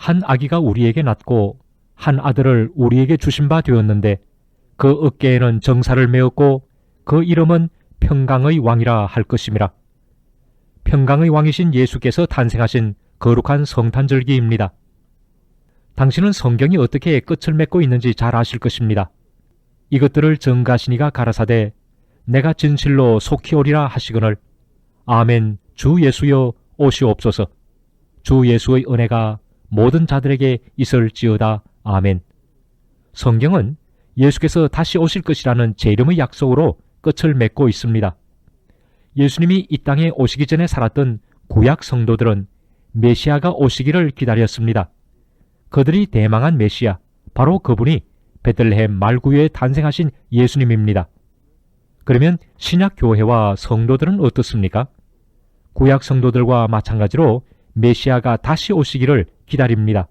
한 아기가 우리에게 낳고 한 아들을 우리에게 주신 바 되었는데 그 어깨에는 정사를 메었고 그 이름은 평강의 왕이라 할 것임이라. 평강의 왕이신 예수께서 탄생하신 거룩한 성탄절기입니다. 당신은 성경이 어떻게 끝을 맺고 있는지 잘 아실 것입니다. 이것들을 정가시니가 가라사대 내가 진실로 속히 오리라 하시거늘 아멘 주 예수여 오시옵소서. 주 예수의 은혜가 모든 자들에게 있을지어다. 아멘. 성경은 예수께서 다시 오실 것이라는 재림의 약속으로 끝을 맺고 있습니다. 예수님이 이 땅에 오시기 전에 살았던 구약 성도들은 메시아가 오시기를 기다렸습니다. 그들이 대망한 메시아, 바로 그분이 베들레헴 말구유에 탄생하신 예수님입니다. 그러면 신약 교회와 성도들은 어떻습니까? 구약 성도들과 마찬가지로 메시아가 다시 오시기를 기다립니다.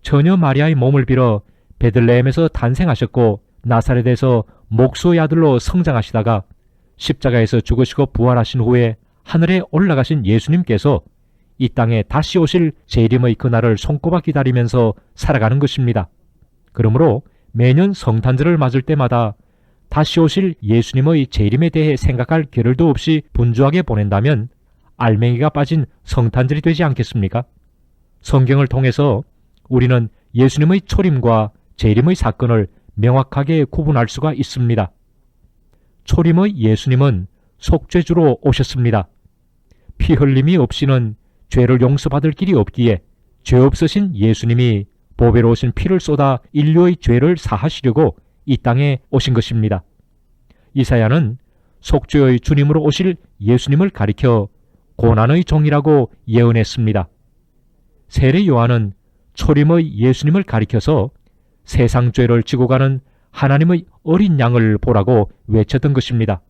처녀 마리아의 몸을 빌어 베들레헴에서 탄생하셨고 나사렛에서 목수의 아들로 성장하시다가 십자가에서 죽으시고 부활하신 후에 하늘에 올라가신 예수님께서 이 땅에 다시 오실 재림의 그날을 손꼽아 기다리면서 살아가는 것입니다. 그러므로 매년 성탄절을 맞을 때마다 다시 오실 예수님의 재림에 대해 생각할 겨를도 없이 분주하게 보낸다면 알맹이가 빠진 성탄절이 되지 않겠습니까? 성경을 통해서 우리는 예수님의 초림과 재림의 사건을 명확하게 구분할 수가 있습니다. 초림의 예수님은 속죄주로 오셨습니다. 피 흘림이 없이는 죄를 용서받을 길이 없기에 죄 없으신 예수님이 보배로우신 피를 쏟아 인류의 죄를 사하시려고 이 땅에 오신 것입니다. 이사야는 속죄의 주님으로 오실 예수님을 가리켜 고난의 종이라고 예언했습니다. 세례 요한은 초림의 예수님을 가리켜서 세상 죄를 지고 가는 하나님의 어린 양을 보라고 외쳤던 것입니다.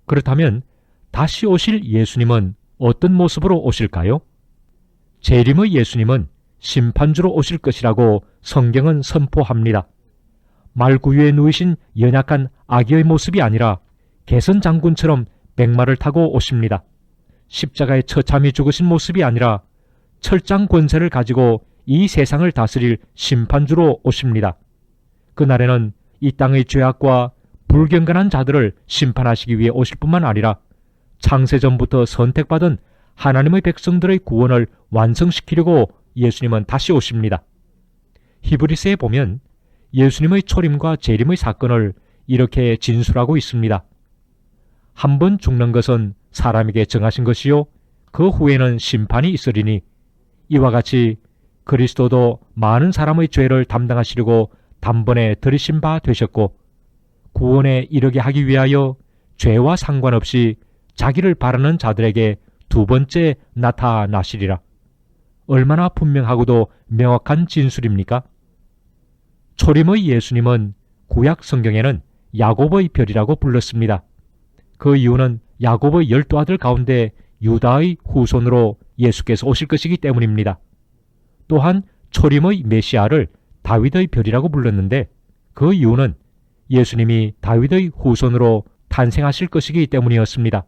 그렇다면 다시 오실 예수님은 어떤 모습으로 오실까요? 재림의 예수님은 심판주로 오실 것이라고 성경은 선포합니다. 말구유에 누이신 연약한 아기의 모습이 아니라 개선 장군처럼 백마를 타고 오십니다. 십자가에 처참히 죽으신 모습이 아니라 철장 권세를 가지고 이 세상을 다스릴 심판주로 오십니다. 그날에는 이 땅의 죄악과 불경건한 자들을 심판하시기 위해 오실 뿐만 아니라 창세전부터 선택받은 하나님의 백성들의 구원을 완성시키려고 예수님은 다시 오십니다. 히브리서에 보면 예수님의 초림과 재림의 사건을 이렇게 진술하고 있습니다. 한 번 죽는 것은 사람에게 정하신 것이요 그 후에는 심판이 있으리니 이와 같이 그리스도도 많은 사람의 죄를 담당하시려고 단번에 들이신 바 되셨고 구원에 이르게 하기 위하여 죄와 상관없이 자기를 바라는 자들에게 두 번째 나타나시리라. 얼마나 분명하고도 명확한 진술입니까? 초림의 예수님은 구약 성경에는 야곱의 별이라고 불렀습니다. 그 이유는 야곱의 12아들 가운데 유다의 후손으로 예수께서 오실 것이기 때문입니다. 또한 초림의 메시아를 다윗의 별이라고 불렀는데 그 이유는 예수님이 다윗의 후손으로 탄생하실 것이기 때문이었습니다.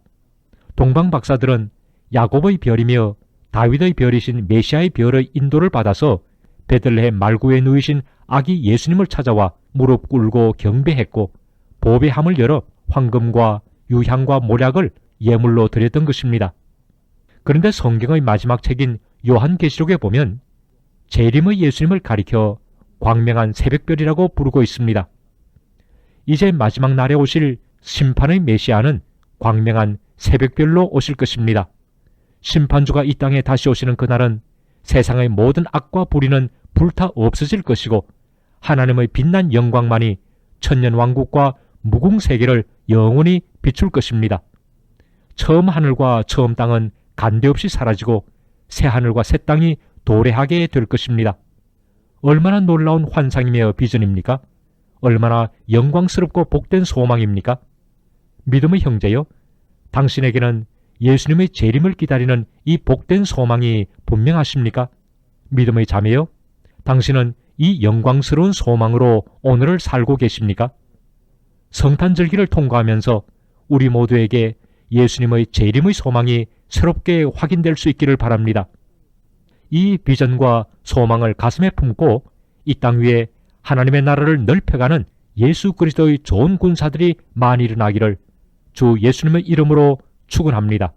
동방 박사들은 야곱의 별이며 다윗의 별이신 메시아의 별의 인도를 받아서 베들레헴 말구에 누이신 아기 예수님을 찾아와 무릎 꿇고 경배했고 보배함을 열어 황금과 유향과 몰약을 예물로 드렸던 것입니다. 그런데 성경의 마지막 책인 요한계시록에 보면 재림의 예수님을 가리켜 광명한 새벽별이라고 부르고 있습니다. 이제 마지막 날에 오실 심판의 메시아는 광명한 새벽별로 오실 것입니다. 심판주가 이 땅에 다시 오시는 그날은 세상의 모든 악과 불의는 불타 없어질 것이고 하나님의 빛난 영광만이 천년왕국과 무궁세계를 영원히 비출 것입니다. 처음 하늘과 처음 땅은 간데없이 사라지고 새하늘과 새 땅이 도래하게 될 것입니다. 얼마나 놀라운 환상이며 비전입니까? 얼마나 영광스럽고 복된 소망입니까? 믿음의 형제요, 당신에게는 예수님의 재림을 기다리는 이 복된 소망이 분명하십니까? 믿음의 자매요, 당신은 이 영광스러운 소망으로 오늘을 살고 계십니까? 성탄절기를 통과하면서 우리 모두에게 예수님의 재림의 소망이 새롭게 확인될 수 있기를 바랍니다. 이 비전과 소망을 가슴에 품고 이 땅 위에 하나님의 나라를 넓혀가는 예수 그리스도의 좋은 군사들이 많이 일어나기를 주 예수님의 이름으로 축원합니다.